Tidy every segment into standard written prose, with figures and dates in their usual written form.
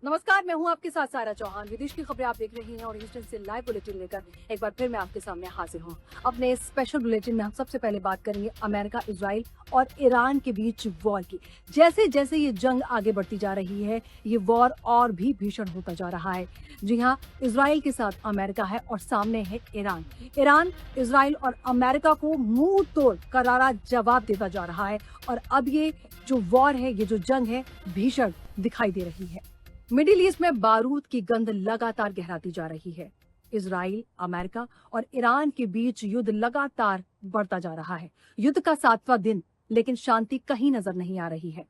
नमस्कार, मैं हूं आपके साथ सारा चौहान। विदेश की खबरें आप देख रही हैं और ह्यूस्टन से लाइव बुलेटिन लेकर एक बार फिर मैं आपके सामने हाजिर हूं। अपने इस स्पेशल बुलेटिन में हम सबसे पहले बात करेंगे अमेरिका, इजराइल और ईरान के बीच वॉर की। जैसे जैसे ये जंग आगे बढ़ती जा रही है, ये वॉर और भी भीषण होता जा रहा है। जी हाँ, इजराइल के साथ अमेरिका है और सामने है ईरान। ईरान, इजराइल और अमेरिका को मुंह तोड़ करारा जवाब देता जा रहा है और अब ये जो वॉर है, ये जो जंग है, भीषण दिखाई दे रही है। मिडिल ईस्ट में बारूद की गंध लगातार गहराती जा रही है। इजराइल, अमेरिका और ईरान के बीच युद्ध लगातार बढ़ता जा रहा है। युद्ध का 7वां दिन, लेकिन शांति कहीं नजर नहीं आ रही है।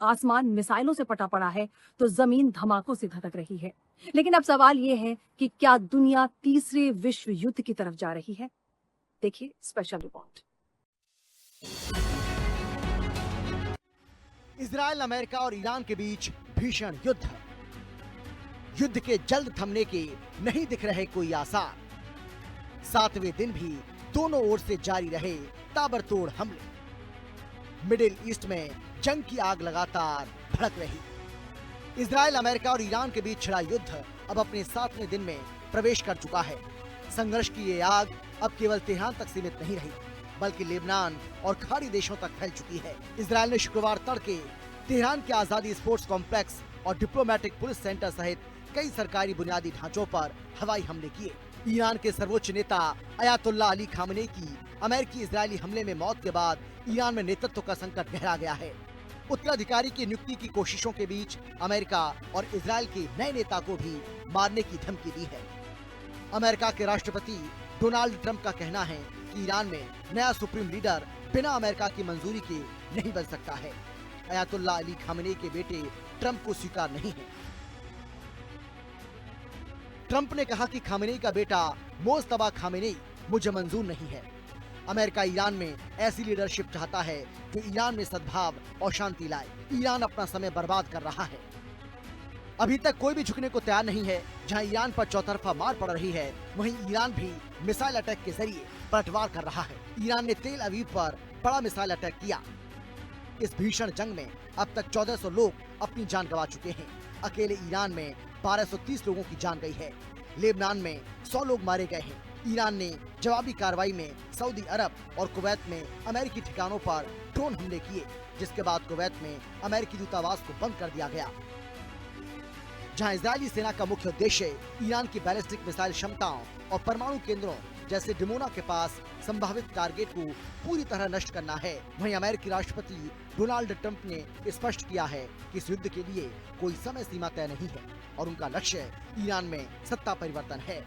आसमान मिसाइलों से पटा पड़ा है तो जमीन धमाकों से धधक रही है। लेकिन अब सवाल ये है कि क्या दुनिया तीसरे विश्व युद्ध की तरफ जा रही है? देखिए स्पेशल रिपोर्ट। इजराइल, अमेरिका और ईरान के बीच भीषण युद्ध। युद्ध के जल्द थमने के नहीं दिख रहे कोई आसार। 7वें दिन भी दोनों ओर से जारी रहे ताबड़तोड़ हमले। मिडिल ईस्ट में जंग की आग लगातार भड़क रही। इजराइल, अमेरिका और ईरान के बीच छिड़ा युद्ध अब अपने 7वें दिन में प्रवेश कर चुका है। संघर्ष की ये आग अब केवल तेहरान तक सीमित नहीं रही, बल्कि लेबनान और खाड़ी देशों तक फैल चुकी है। इजराइल ने शुक्रवार तड़के तेहरान के आजादी स्पोर्ट्स कॉम्प्लेक्स और डिप्लोमेटिक पुलिस सेंटर सहित कई सरकारी बुनियादी ढांचों पर हवाई हमले किए। ईरान के सर्वोच्च नेता अयातुल्लाह अली खामेनी की अमेरिकी इजरायली हमले में मौत के बाद ईरान में नेतृत्व का संकट गहरा गया है। उत्तराधिकारी की नियुक्ति की कोशिशों के बीच अमेरिका और इजरायल के नए नेता को भी मारने की धमकी दी है। अमेरिका के राष्ट्रपति डोनाल्ड ट्रंप का कहना है कि ईरान में नया सुप्रीम लीडर बिना अमेरिका की मंजूरी के नहीं बन सकता है। अयातुल्लाह अली खामेनी के बेटे ट्रंप को स्वीकार नहीं है। ट्रंप ने कहा कि खामेनी का बेटा मोज्तबा खामेनी मुझे मंजूर नहीं है। अमेरिका ईरान में ऐसी लीडरशिप चाहता है जो ईरान में सद्भाव और शांति लाए। ईरान अपना समय बर्बाद कर रहा है। अभी तक कोई भी झुकने को तैयार नहीं है। जहां ईरान पर चौतरफा मार पड़ रही है, वहीं ईरान भी मिसाइल अटैक के जरिए पलटवार कर रहा है। ईरान ने तेल अवीव पर बड़ा मिसाइल अटैक किया। इस भीषण जंग में अब तक 1400 लोग अपनी जान गंवा चुके हैं। अकेले ईरान में 1230 लोगों की जान गई है। लेबनान में 100 लोग मारे गए हैं। ईरान ने जवाबी कार्रवाई में सऊदी अरब और कुवैत में अमेरिकी ठिकानों पर ड्रोन हमले किए, जिसके बाद कुवैत में अमेरिकी दूतावास को बंद कर दिया गया। जहां इजरायली सेना का मुख्य उद्देश्य ईरान की बैलिस्टिक मिसाइल क्षमताओं और परमाणु केंद्रों जैसे डिमोना के पास संभावित टारगेट को पूरी तरह नष्ट करना है, वहीं अमेरिकी राष्ट्रपति डोनाल्ड ट्रंप ने स्पष्ट किया है कि इस युद्ध के लिए कोई समय सीमा तय नहीं है और उनका लक्ष्य ईरान में सत्ता परिवर्तन है।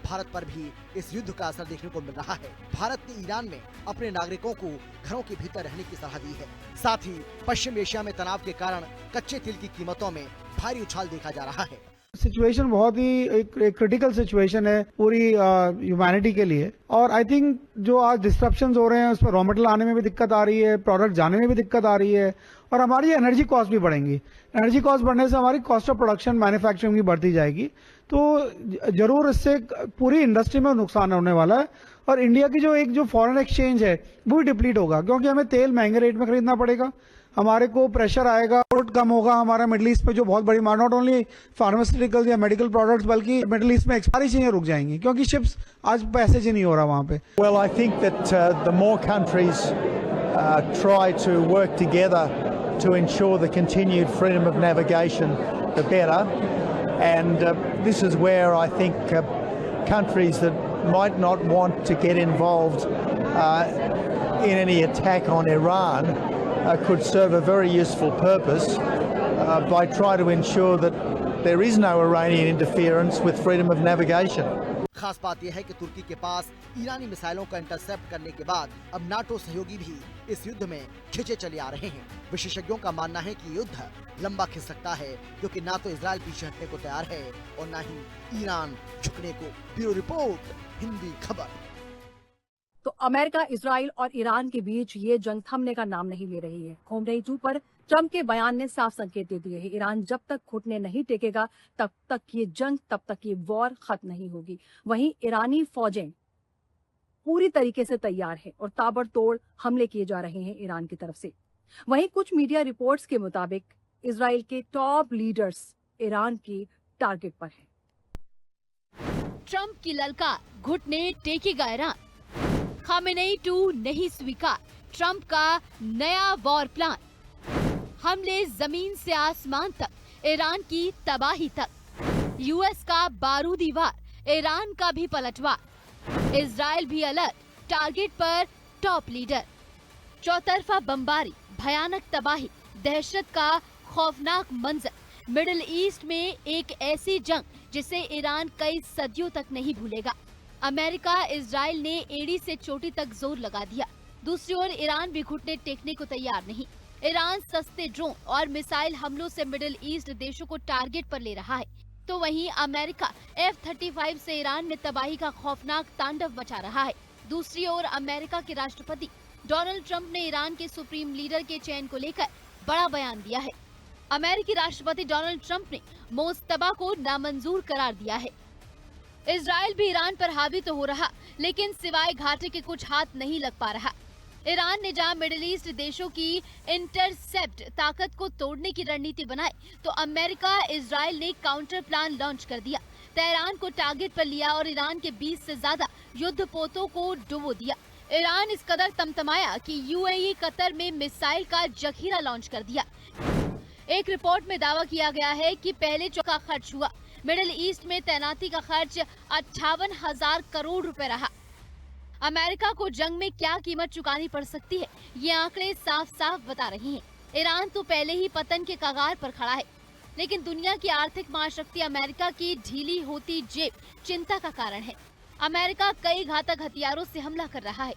भारत पर भी इस युद्ध का असर देखने को मिल रहा है। भारत ने ईरान में अपने नागरिकों को घरों के भीतर रहने की सलाह दी है। साथ ही पश्चिम एशिया में तनाव के कारण कच्चे तेल की कीमतों में भारी उछाल देखा जा रहा है। सिचुएशन बहुत ही एक क्रिटिकल सिचुएशन है पूरी ह्यूमैनिटी के लिए। और आई थिंक जो आज डिस्ट्रप्शंस हो रहे हैं, उसमें रॉ मटेरियल आने में भी दिक्कत आ रही है, प्रोडक्ट जाने में भी दिक्कत आ रही है और हमारी एनर्जी कॉस्ट भी बढ़ेंगी। एनर्जी कॉस्ट बढ़ने से हमारी कॉस्ट ऑफ प्रोडक्शन मैन्युफैक्चरिंग भी बढ़ती जाएगी। तो जरूर इससे पूरी इंडस्ट्री में नुकसान होने वाला है और इंडिया की जो फॉरेन एक्सचेंज है वो भी डिप्लीट होगा, क्योंकि हमें तेल महंगे रेट में खरीदना पड़ेगा। हमारे को प्रेशर आएगा, एक्सपोर्ट कम होगा हमारा मिडिल ईस्ट पे, जो बहुत बड़ी नॉट ओनली फार्मास्यूटिकल या मेडिकल प्रोडक्ट्स, बल्कि मिडिल ईस्ट में सारी चीजें रुक जाएंगी क्योंकि शिप्स आज पैसेज ही नहीं हो रहा वहां पे। Well, I think that the more countries try to work together to ensure the continued freedom of navigation, the better. And this is where I think countries that might not want to get involved in any attack on Iran could serve a very useful purpose by trying to ensure that there is no Iranian interference with freedom of navigation. खास बात यह है कि तुर्की के पास ईरानी मिसाइलों का intercept करने के बाद अब नाटो सहयोगी भी इस युद्ध में खिंचे चले आ रहे हैं। विशेषज्ञों का मानना है कि युद्ध लंबा खिंच सकता है, क्योंकि ना तो इजराइल पीछे हटने को तैयार है और ना ही ईरान झुकने को। ब्यूरो रिपोर्ट, हिंदी खबर। तो अमेरिका, इजराइल और ईरान के बीच ये जंग थमने का नाम नहीं ले रही है। खोमनेई 2 पर ट्रंप के बयान ने साफ संकेत दे दिए हैं। ईरान जब तक घुटने नहीं टेकेगा तब तक ये वॉर खत्म नहीं होगी। वहीं ईरानी फौजें पूरी तरीके से तैयार है और ताबड़तोड़ हमले किए जा रहे हैं ईरान की तरफ से। वहीं कुछ मीडिया रिपोर्ट्स के मुताबिक इजराइल के टॉप लीडर्स ईरान की टारगेट पर है। ट्रंप की ललकार, घुटने टेकेगा ईरान। खामेनेई 2 नहीं स्वीकार, ट्रंप का नया वॉर प्लान। हमले जमीन से आसमान तक, ईरान की तबाही तक। यूएस का बारूदी वार, ईरान का भी पलटवार। इजराइल भी अलर्ट, टारगेट पर टॉप लीडर। चौतरफा बमबारी, भयानक तबाही, दहशत का खौफनाक मंजर। मिडिल ईस्ट में एक ऐसी जंग जिसे ईरान कई सदियों तक नहीं भूलेगा। अमेरिका इजराइल ने एड़ी से चोटी तक जोर लगा दिया। दूसरी ओर ईरान भी घुटने टेकने को तैयार नहीं। ईरान सस्ते ड्रोन और मिसाइल हमलों से मिडिल ईस्ट देशों को टारगेट पर ले रहा है, तो वहीं अमेरिका F-35 से ईरान में तबाही का खौफनाक तांडव मचा रहा है। दूसरी ओर अमेरिका के राष्ट्रपति डोनाल्ड ट्रंप ने ईरान के सुप्रीम लीडर के चयन को लेकर बड़ा बयान दिया है। अमेरिकी राष्ट्रपति डोनाल्ड ट्रंप ने मोस्तबा को नामंजूर करार दिया है। इजराइल भी ईरान पर हावी तो हो रहा, लेकिन सिवाय घाटे के कुछ हाथ नहीं लग पा रहा। ईरान ने जहां मिडिल ईस्ट देशों की इंटरसेप्ट ताकत को तोड़ने की रणनीति बनाई, तो अमेरिका इजराइल ने काउंटर प्लान लॉन्च कर दिया। तेहरान को टारगेट पर लिया और ईरान के 20 से ज्यादा युद्धपोतों को डुबो दिया। ईरान इस कदर तमतमाया कि यूएई कतर में मिसाइल का जखीरा लॉन्च कर दिया। एक रिपोर्ट में दावा किया गया है कि पहले का खर्च हुआ। मिडिल ईस्ट में तैनाती का खर्च 58,000 करोड़ रुपए रहा। अमेरिका को जंग में क्या कीमत चुकानी पड़ सकती है, ये आंकड़े साफ साफ बता रही हैं। ईरान तो पहले ही पतन के कगार पर खड़ा है, लेकिन दुनिया की आर्थिक महाशक्ति अमेरिका की ढीली होती जेब चिंता का कारण है। अमेरिका कई घातक हथियारों से हमला कर रहा है।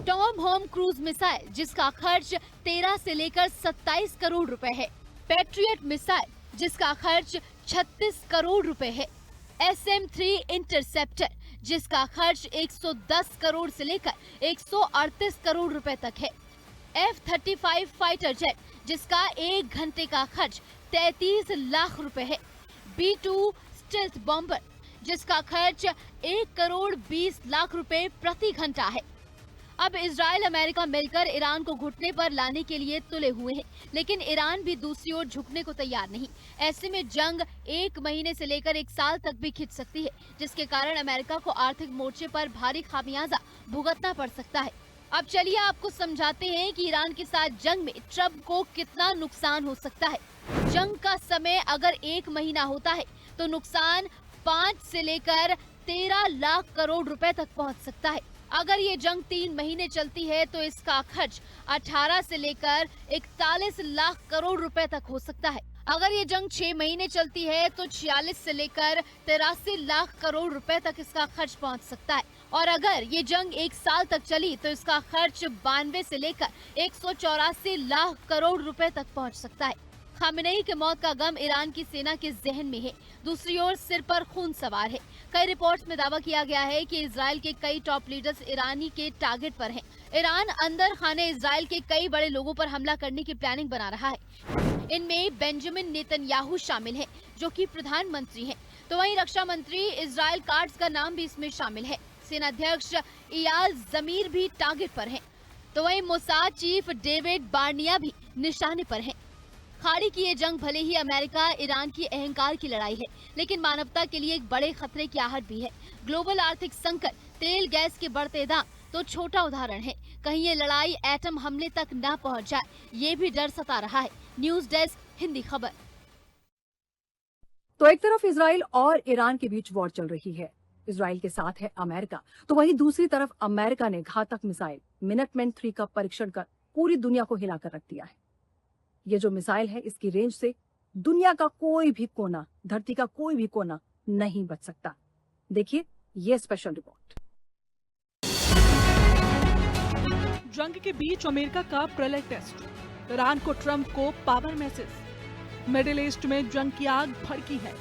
टॉम होम क्रूज मिसाइल, जिसका खर्च 13 से लेकर 27 करोड़ रुपए है। पैट्रियट मिसाइल, जिसका खर्च 36 करोड़ रुपए है। SM-3 इंटरसेप्टर, जिसका खर्च 110 करोड़ से लेकर 138 करोड़ रुपए तक है। F-35 फाइटर जेट, जिसका 1 घंटे का खर्च 33 लाख रुपए है। B-2 स्टेल्थ बॉम्बर, जिसका खर्च 1 करोड़ 20 लाख रुपए प्रति घंटा है। अब इजराइल अमेरिका मिलकर ईरान को घुटने पर लाने के लिए तुले हुए हैं, लेकिन ईरान भी दूसरी ओर झुकने को तैयार नहीं। ऐसे में जंग 1 महीने से लेकर 1 साल तक भी खिंच सकती है, जिसके कारण अमेरिका को आर्थिक मोर्चे पर भारी खामियाजा भुगतना पड़ सकता है। अब चलिए आपको समझाते हैं कि ईरान के साथ जंग में ट्रंप को कितना नुकसान हो सकता है। जंग का समय अगर 1 महीना होता है तो नुकसान 5 से लेकर 13 लाख करोड़ रुपए तक पहुंच सकता है। अगर ये जंग 3 महीने चलती है तो इसका खर्च 18 से लेकर 41 लाख करोड़ रुपए तक हो सकता है। अगर ये जंग 6 महीने चलती है तो 46 से लेकर 83 लाख करोड़ रुपए तक इसका खर्च पहुंच सकता है। और अगर ये जंग 1 साल तक चली तो इसका खर्च 92 से लेकर 184 लाख करोड़ रुपए तक पहुंच सकता है। खामेनेई के मौत का गम ईरान की सेना के जहन में है। दूसरी ओर सिर पर खून सवार है। कई रिपोर्ट्स में दावा किया गया है कि इजराइल के कई टॉप लीडर्स ईरानी के टारगेट पर हैं। ईरान अंदर खाने इजराइल के कई बड़े लोगों पर हमला करने की प्लानिंग बना रहा है। इनमें बेंजामिन नेतन्याहू शामिल हैं, जो कि प्रधानमंत्री हैं। तो वहीं रक्षा मंत्री इजराइल काट्ज का नाम भी इसमें शामिल है। सेनाध्यक्ष इयाल जमीर भी टारगेट पर हैं। तो वहीं मोसाद चीफ डेविड बार्निया भी निशाने पर हैं। खाड़ी की ये जंग भले ही अमेरिका ईरान की अहंकार की लड़ाई है, लेकिन मानवता के लिए एक बड़े खतरे की आहट भी है। ग्लोबल आर्थिक संकट, तेल गैस के बढ़ते दाम तो छोटा उदाहरण है। कहीं ये लड़ाई एटम हमले तक न पहुंच जाए, ये भी डर सता रहा है। न्यूज डेस्क, हिंदी खबर। तो एक तरफ इजराइल और ईरान के बीच वॉर चल रही है, इजराइल के साथ है अमेरिका, तो वहीं दूसरी तरफ अमेरिका ने घातक मिसाइल मिनटमैन 3 का परीक्षण कर पूरी दुनिया को हिलाकर रख दिया है। ये जो मिसाइल है, इसकी रेंज से दुनिया का कोई भी कोना, धरती का कोई भी कोना नहीं बच सकता। देखिए ये स्पेशल रिपोर्ट। जंग के बीच अमेरिका का प्रलय टेस्ट, ईरान को ट्रंप को पावर मैसेज। मिडिल ईस्ट में जंग की आग भड़की है।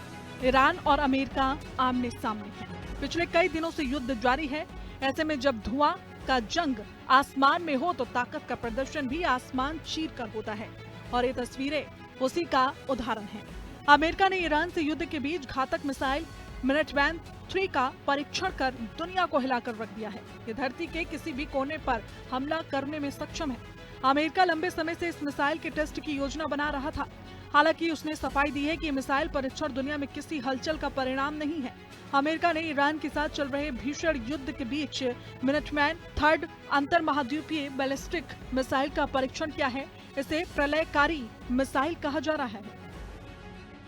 ईरान और अमेरिका आमने सामने हैं। पिछले कई दिनों से युद्ध जारी है। ऐसे में जब धुआं का जंग आसमान में हो तो ताकत का प्रदर्शन भी आसमान चीर कर होता है, और ये तस्वीरें उसी का उदाहरण है। अमेरिका ने ईरान से युद्ध के बीच घातक मिसाइल मिनटमैन 3 का परीक्षण कर दुनिया को हिलाकर रख दिया है। ये धरती के किसी भी कोने पर हमला करने में सक्षम है। अमेरिका लंबे समय से इस मिसाइल के टेस्ट की योजना बना रहा था। हालांकि उसने सफाई दी है कि मिसाइल परीक्षण दुनिया में किसी हलचल का परिणाम नहीं है। अमेरिका ने ईरान के साथ चल रहे भीषण युद्ध के बीच मिनटमैन थर्ड अंतर महाद्वीपीय बैलिस्टिक मिसाइल का परीक्षण किया है। इसे प्रलयकारी मिसाइल कहा जा रहा है।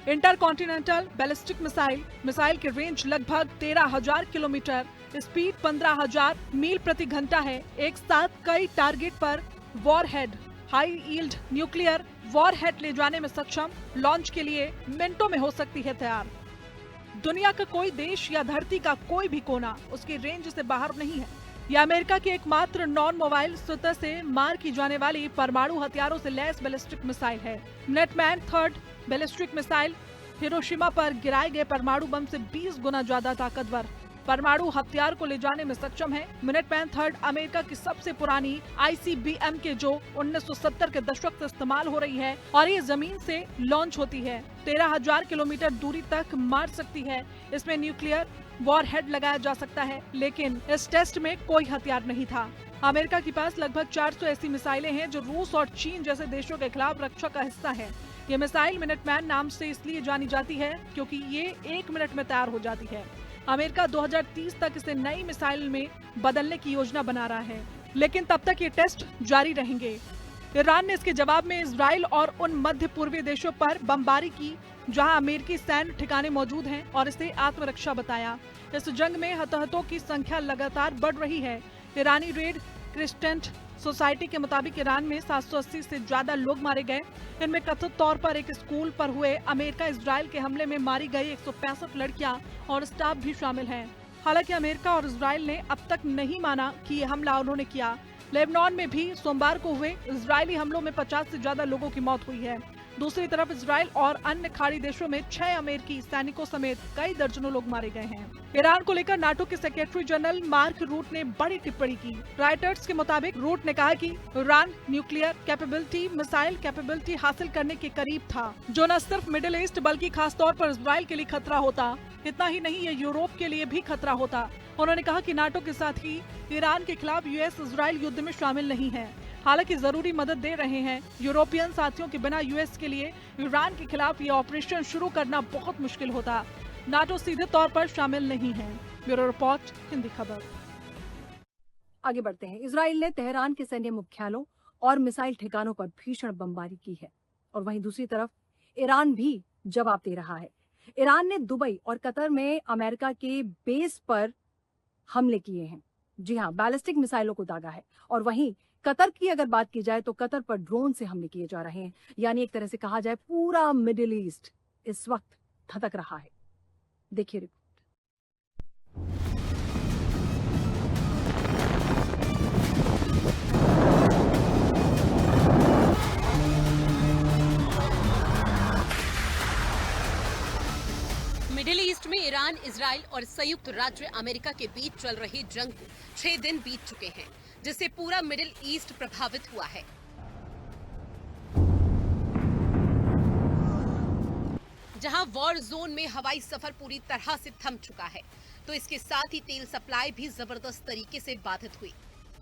इंटरकॉन्टिनेंटल बैलिस्टिक मिसाइल की रेंज लगभग 13,000 किलोमीटर, स्पीड 15,000 मील प्रति घंटा है। एक साथ कई टारगेट पर warhead, high yield nuclear warhead ले जाने में सक्षम, लॉन्च के लिए मिनटों में हो सकती है तैयार। दुनिया का कोई देश या धरती का कोई भी कोना उसकी रेंज से बाहर नहीं है। यह अमेरिका की एकमात्र नॉन मोबाइल स्वतः से मार की जाने वाली परमाणु हथियारों से लैस बैलिस्टिक मिसाइल है। Minuteman third ballistic missile Hiroshima पर गिराए गए परमाणु बम से 20 गुना ज्यादा ताकतवर परमाणु हथियार को ले जाने में सक्षम है। मिनटमैन थर्ड अमेरिका की सबसे पुरानी ICBM के जो 1970 के दशक से इस्तेमाल हो रही है और ये जमीन से लॉन्च होती है। 13,000 किलोमीटर दूरी तक मार सकती है। इसमें न्यूक्लियर वॉरहेड लगाया जा सकता है, लेकिन इस टेस्ट में कोई हथियार नहीं था। अमेरिका के पास लगभग 400 ऐसी मिसाइलें हैं जो रूस और चीन जैसे देशों के खिलाफ रक्षा का हिस्सा है। ये मिसाइल मिनटमैन नाम से इसलिए जानी जाती है क्योंकि ये 1 मिनट में तैयार हो जाती है। अमेरिका 2030 तक इसे नई मिसाइल में बदलने की योजना बना रहा है, लेकिन तब तक ये टेस्ट जारी रहेंगे। ईरान ने इसके जवाब में इजराइल और उन मध्य पूर्वी देशों पर बमबारी की जहां अमेरिकी सैन्य ठिकाने मौजूद हैं और इसे आत्मरक्षा बताया। इस जंग में हताहतों की संख्या लगातार बढ़ रही है। ईरानी रेड क्रिस्टेंट सोसाइटी के मुताबिक ईरान में 780 से ज्यादा लोग मारे गए। इनमें कथित तौर पर एक स्कूल पर हुए अमेरिका इजराइल के हमले में मारी गई 165 लड़कियां और स्टाफ भी शामिल हैं। हालांकि अमेरिका और इजराइल ने अब तक नहीं माना कि ये हमला उन्होंने किया। लेबनान में भी सोमवार को हुए इजरायली हमलों में 50 से ज्यादा लोगों की मौत हुई है। दूसरी तरफ इजराइल और अन्य खाड़ी देशों में 6 अमेरिकी सैनिकों समेत कई दर्जनों लोग मारे गए हैं। ईरान को लेकर नाटो के सेक्रेटरी जनरल मार्क रूट ने बड़ी टिप्पणी की। रॉयटर्स के मुताबिक रूट ने कहा कि Iran nuclear capability, missile capability हासिल करने के करीब था, जो न सिर्फ मिडिल ईस्ट बल्कि खास तौर पर इजराइल के लिए खतरा होता। इतना ही नहीं, ये यूरोप के लिए भी खतरा होता। उन्होंने कहा कि नाटो के साथ ही ईरान के खिलाफ यूएस इजराइल युद्ध में शामिल नहीं है। हालांकि जरूरी मदद दे रहे हैं। यूरोपियन साथियों के बिना यूएस के लिए ईरान के खिलाफ ये ऑपरेशन शुरू करना बहुत मुश्किल होता। नाटो सीधे तौर पर शामिल नहीं है। ब्यूरो रिपोर्ट, हिंदी खबर। आगे बढ़ते हैं। इजराइल ने तेहरान के सैन्य मुख्यालयों और मिसाइल ठिकानों पर भीषण बमबारी की है और वहीं दूसरी तरफ ईरान भी जवाब दे रहा है। ईरान ने दुबई और कतर में अमेरिका के बेस पर हमले किए हैं। जी हाँ, बैलिस्टिक मिसाइलों को दागा है। और वहीं कतर की अगर बात की जाए तो कतर पर ड्रोन से हमले किए जा रहे हैं। यानी एक तरह से कहा जाए पूरा मिडिल ईस्ट इस वक्त धधक रहा है। देखिए रिपोर्ट। मिडिल ईस्ट में ईरान, इजराइल और संयुक्त राज्य अमेरिका के बीच चल रही जंग को 6 दिन बीत चुके हैं, जिससे पूरा मिडिल ईस्ट प्रभावित हुआ है। जहां वॉर जोन में हवाई सफर पूरी तरह से थम चुका है, तो इसके साथ ही तेल सप्लाई भी जबरदस्त तरीके से बाधित हुई।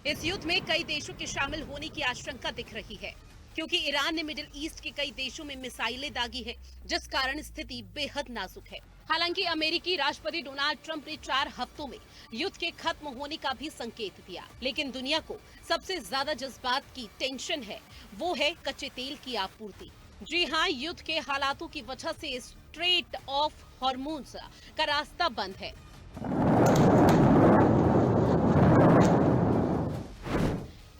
इस युद्ध में कई देशों के शामिल होने की आशंका दिख रही है, क्योंकि ईरान ने मिडिल ईस्ट के कई देशों में मिसाइलें दागी है, जिस कारण स्थिति बेहद नाजुक है। हालांकि अमेरिकी राष्ट्रपति डोनाल्ड ट्रंप ने 4 हफ्तों में युद्ध के खत्म होने का भी संकेत दिया, लेकिन दुनिया को सबसे ज्यादा जिस बात की टेंशन है वो है कच्चे तेल की आपूर्ति। जी हाँ, युद्ध के हालातों की वजह से स्ट्रेट ऑफ हॉर्मूज का रास्ता बंद है।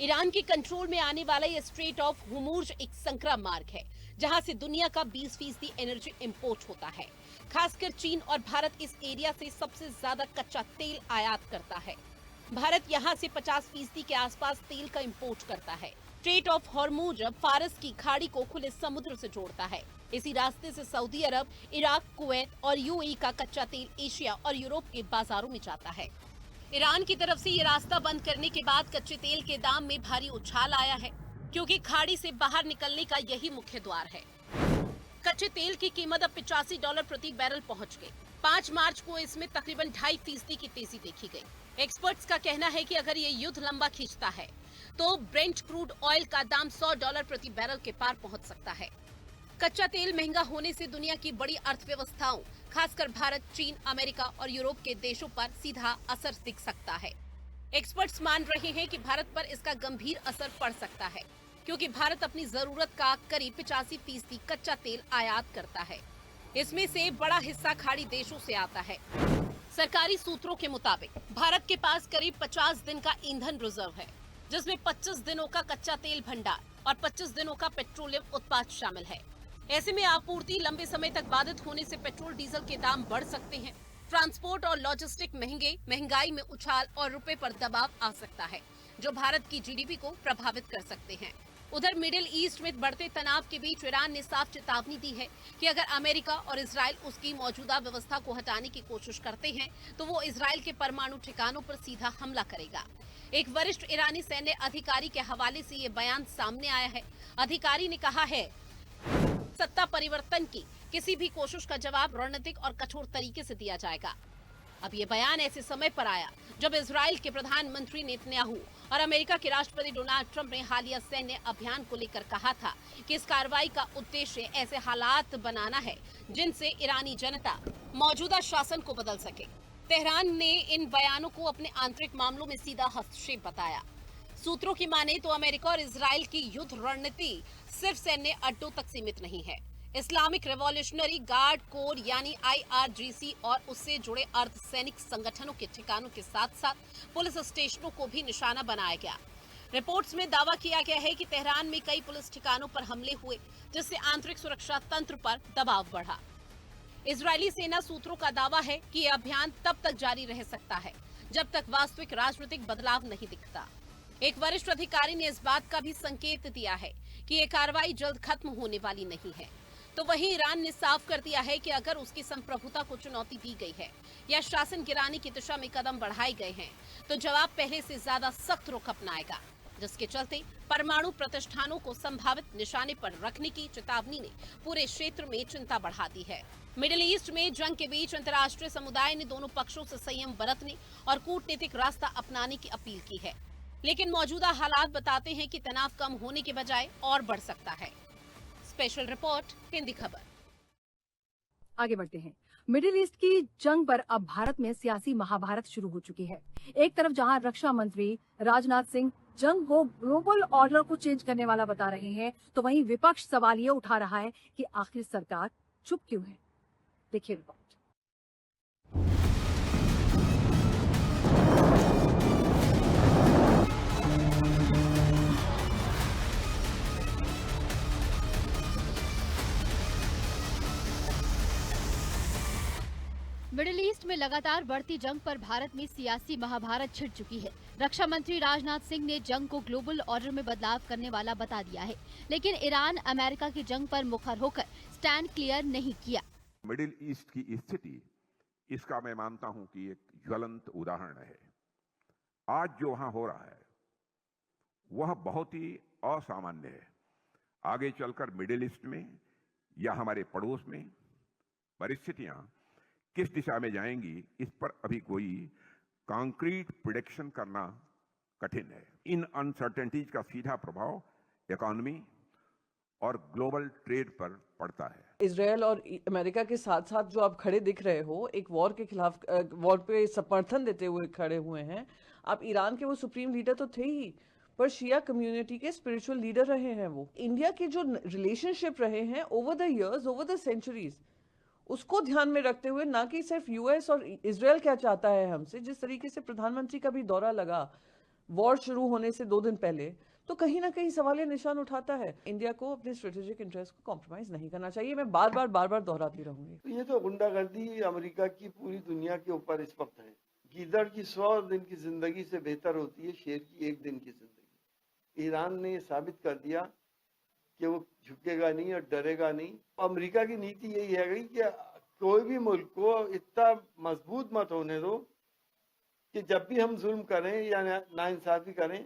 ईरान के कंट्रोल में आने वाला ये स्ट्रेट ऑफ हॉर्मूज एक संकरा मार्ग है, जहां से दुनिया का 20% एनर्जी इंपोर्ट होता है। खासकर चीन और भारत इस एरिया से सबसे ज्यादा कच्चा तेल आयात करता है। भारत यहां से 50% के आसपास तेल का इंपोर्ट करता है। स्ट्रेट ऑफ हॉर्मूज फारस की खाड़ी को खुले समुद्र से जोड़ता है। इसी रास्ते से सऊदी अरब, इराक, कुवैत और यूएई का कच्चा तेल एशिया और यूरोप के बाजारों में जाता है। ईरान की तरफ से ये रास्ता बंद करने के बाद कच्चे तेल के दाम में भारी उछाल आया है, क्योंकि खाड़ी से बाहर निकलने का यही मुख्य द्वार है। कच्चे तेल की कीमत अब $85 प्रति बैरल पहुंच गई। 5 मार्च को इसमें तकरीबन 2.5% की तेजी देखी गई। एक्सपर्ट्स का कहना है कि अगर ये युद्ध लंबा खींचता है तो ब्रेंट क्रूड ऑयल का दाम $100 प्रति बैरल के पार पहुंच सकता है। कच्चा तेल महंगा होने से दुनिया की बड़ी अर्थव्यवस्थाओं, खासकर भारत, चीन, अमेरिका और यूरोप के देशों पर सीधा असर दिख सकता है। एक्सपर्ट्स मान रहे हैं कि भारत पर इसका गंभीर असर पड़ सकता है, क्योंकि भारत अपनी जरूरत का करीब 85% कच्चा तेल आयात करता है। इसमें से बड़ा हिस्सा खाड़ी देशों से आता है। सरकारी सूत्रों के मुताबिक भारत के पास करीब 50 दिन का ईंधन रिजर्व है, जिसमें 25 दिनों का कच्चा तेल भंडार और 25 दिनों का पेट्रोलियम उत्पाद शामिल है। ऐसे में आपूर्ति लंबे समय तक बाधित होने से पेट्रोल डीजल के दाम बढ़ सकते हैं। ट्रांसपोर्ट और लॉजिस्टिक महंगाई में उछाल और रुपए पर दबाव आ सकता है, जो भारत की जीडीपी को प्रभावित कर सकते हैं। उधर मिडिल ईस्ट में बढ़ते तनाव के बीच ईरान ने साफ चेतावनी दी है कि अगर अमेरिका और इजराइल उसकी मौजूदा व्यवस्था को हटाने की कोशिश करते हैं, तो वो इजराइल के परमाणु ठिकानों पर सीधा हमला करेगा। एक वरिष्ठ ईरानी सैन्य अधिकारी के हवाले से ये बयान सामने आया है। अधिकारी ने कहा है, सत्ता परिवर्तन की किसी भी कोशिश का जवाब रणनीतिक और कठोर तरीके से दिया जाएगा। अब ये बयान ऐसे समय पर आया जब इजराइल के प्रधानमंत्री नेतन्याहू और अमेरिका के राष्ट्रपति डोनाल्ड ट्रंप ने हालिया सैन्य अभियान को लेकर कहा था कि इस कार्रवाई का उद्देश्य ऐसे हालात बनाना है जिनसे ईरानी जनता मौजूदा शासन को बदल सके। तेहरान ने इन बयानों को अपने आंतरिक मामलों में सीधा हस्तक्षेप बताया। सूत्रों की माने तो अमेरिका और इजराइल की युद्ध रणनीति सिर्फ सैन्य अड्डों तक सीमित नहीं है। इस्लामिक रिवॉल्यूशनरी गार्ड कोर यानी IRGC और उससे जुड़े अर्धसैनिक संगठनों के ठिकानों के साथ साथ पुलिस स्टेशनों को भी निशाना बनाया गया। रिपोर्ट्स में दावा किया गया है कि तेहरान में कई पुलिस ठिकानों पर हमले हुए, जिससे आंतरिक सुरक्षा तंत्र पर दबाव बढ़ा। इजरायली सेना सूत्रों का दावा है कि यह अभियान तब तक जारी रह सकता है जब तक वास्तविक राजनीतिक बदलाव नहीं दिखता। एक वरिष्ठ अधिकारी ने इस बात का भी संकेत दिया है कि यह कार्रवाई जल्द खत्म होने वाली नहीं है। तो वहीं ईरान ने साफ कर दिया है कि अगर उसकी संप्रभुता को चुनौती दी गई है या शासन गिराने की दिशा में कदम बढ़ाए गए हैं, तो जवाब पहले से ज्यादा सख्त रुख अपनाएगा, जिसके चलते परमाणु प्रतिष्ठानों को संभावित निशाने पर रखने की चेतावनी ने पूरे क्षेत्र में चिंता बढ़ा दी है। मिडिल ईस्ट में जंग के बीच अंतर्राष्ट्रीय समुदाय ने दोनों पक्षों से संयम बरतने और कूटनीतिक रास्ता अपनाने की अपील की है, लेकिन मौजूदा हालात बताते हैं कि तनाव कम होने के बजाय और बढ़ सकता है। स्पेशल रिपोर्ट, हिंदी खबर। आगे बढ़ते हैं। मिडिल ईस्ट की जंग पर अब भारत में सियासी महाभारत शुरू हो चुकी है। एक तरफ जहां रक्षा मंत्री राजनाथ सिंह जंग को ग्लोबल ऑर्डर को चेंज करने वाला बता रहे हैं, तो वहीं विपक्ष सवाल ये उठा रहा है कि आखिर सरकार चुप क्यों है। देखिए रिपोर्ट। मिडिल ईस्ट में लगातार बढ़ती जंग पर भारत में सियासी महाभारत छिड़ चुकी है। रक्षा मंत्री राजनाथ सिंह ने जंग को ग्लोबल ऑर्डर में बदलाव करने वाला बता दिया है, लेकिन ईरान अमेरिका की जंग पर मुखर होकर स्टैंड क्लियर नहीं किया। मिडिल ईस्ट की स्थिति, इसका मैं मानता हूं कि एक ज्वलंत उदाहरण है। आज जो वहां हो रहा है वह बहुत ही असामान्य है। आगे चलकर मिडिल ईस्ट में या हमारे पड़ोस में परिस्थितियां किस दिशा में जाएंगी, इस पर अभी कोई कॉन्क्रीट प्रेडिक्शन करना कठिन है। इन अनसर्टेनिटीज का सीधा प्रभाव इकोनॉमी और ग्लोबल ट्रेड पर पड़ता है। इजरायल और अमेरिका के साथ साथ जो आप खड़े दिख रहे हो, एक वॉर के खिलाफ, वॉर पे समर्थन देते हुए खड़े हुए हैं आप। ईरान के वो सुप्रीम लीडर तो थे ही, पर शिया कम्युनिटी के स्पिरिचुअल लीडर रहे हैं वो। इंडिया के जो रिलेशनशिप रहे हैं over the years, over the centuries, उसको ध्यान में रखते हुए, ना कि सिर्फ यूएस और इजरायल क्या चाहता है हमसे। जिस तरीके से प्रधानमंत्री का भी दौरा लगा वॉर शुरू होने से 2 दिन पहले, तो कहीं ना कहीं सवालिया निशान उठाता है। इंडिया को अपने स्ट्रेटेजिक इंटरेस्ट को कॉम्प्रोमाइज नहीं करना चाहिए। मैं बार बार दोहराती रहूंगी। तो ये तो गुंडागर्दी अमेरिका की पूरी दुनिया के ऊपर इस वक्त है। गीदड़ की 100 दिन की जिंदगी से बेहतर होती है शेर की 1 दिन की जिंदगी। ईरान ने साबित कर दिया कि वो झुकेगा नहीं और डरेगा नहीं। अमेरिका की नीति यही है कि कोई भी मुल्क को इतना मजबूत मत होने दो कि जब भी हम जुल्म करें या नाइंसाफी करें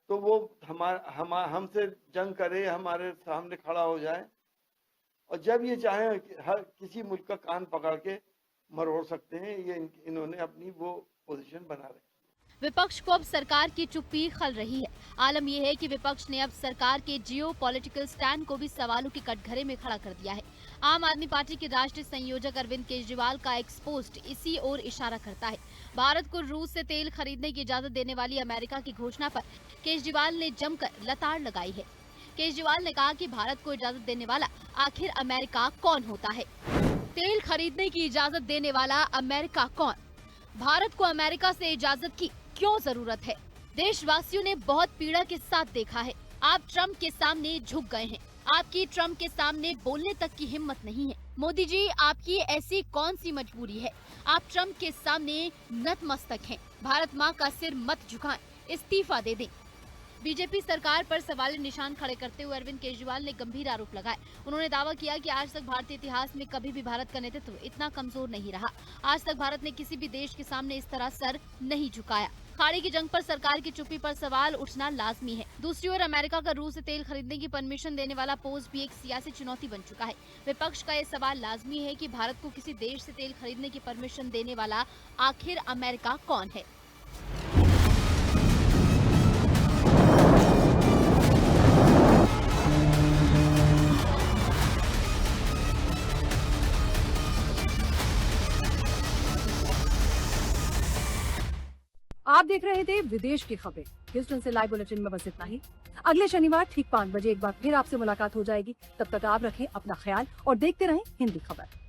तो वो हमसे जंग करे, हमारे सामने खड़ा हो जाए, और जब ये चाहे हर किसी मुल्क का कान पकड़ के मरोड़ सकते हैं। ये इन्होंने अपनी वो पोजीशन बना रखी। विपक्ष को अब सरकार की चुप्पी खल रही है। आलम यह है कि विपक्ष ने अब सरकार के जियो पॉलिटिकल स्टैंड को भी सवालों के कटघरे में खड़ा कर दिया है। आम आदमी पार्टी के राष्ट्रीय संयोजक अरविंद केजरीवाल का एक पोस्ट इसी ओर इशारा करता है। भारत को रूस से तेल खरीदने की इजाजत देने वाली अमेरिका की घोषणा पर केजरीवाल ने जमकर लताड़ लगाई है। केजरीवाल ने कहा कि भारत को इजाजत देने वाला आखिर अमेरिका कौन होता है? तेल खरीदने की इजाजत देने वाला अमेरिका कौन? भारत को अमेरिका से इजाजत की क्यों जरूरत है? देशवासियों ने बहुत पीड़ा के साथ देखा है। आप ट्रंप के सामने झुक गए हैं। आपकी ट्रंप के सामने बोलने तक की हिम्मत नहीं है। मोदी जी, आपकी ऐसी कौन सी मजबूरी है? आप ट्रंप के सामने नतमस्तक हैं। भारत माँ का सिर मत झुकाएं, इस्तीफा दे दें। बीजेपी सरकार पर सवाल निशान खड़े करते हुए अरविंद केजरीवाल ने गंभीर आरोप लगाए। उन्होंने दावा किया कि आज तक भारतीय इतिहास में कभी भी भारत का नेतृत्व इतना कमजोर नहीं रहा। आज तक भारत ने किसी भी देश के सामने इस तरह सर नहीं झुकाया। खाड़ी की जंग पर सरकार की चुप्पी पर सवाल उठना लाजमी है। दूसरी ओर अमेरिका का रूस से तेल खरीदने की परमिशन देने वाला पोस्ट भी एक सियासी चुनौती बन चुका है। विपक्ष का यह सवाल लाजमी है कि भारत को किसी देश से तेल खरीदने की परमिशन देने वाला आखिर अमेरिका कौन है? आप देख रहे थे विदेश की खबरें। ह्यूस्टन से लाइव बुलेटिन में बस इतना ही। अगले शनिवार ठीक 5 बजे एक बार फिर आपसे मुलाकात हो जाएगी। तब तक आप रखें अपना ख्याल और देखते रहें हिंदी खबर।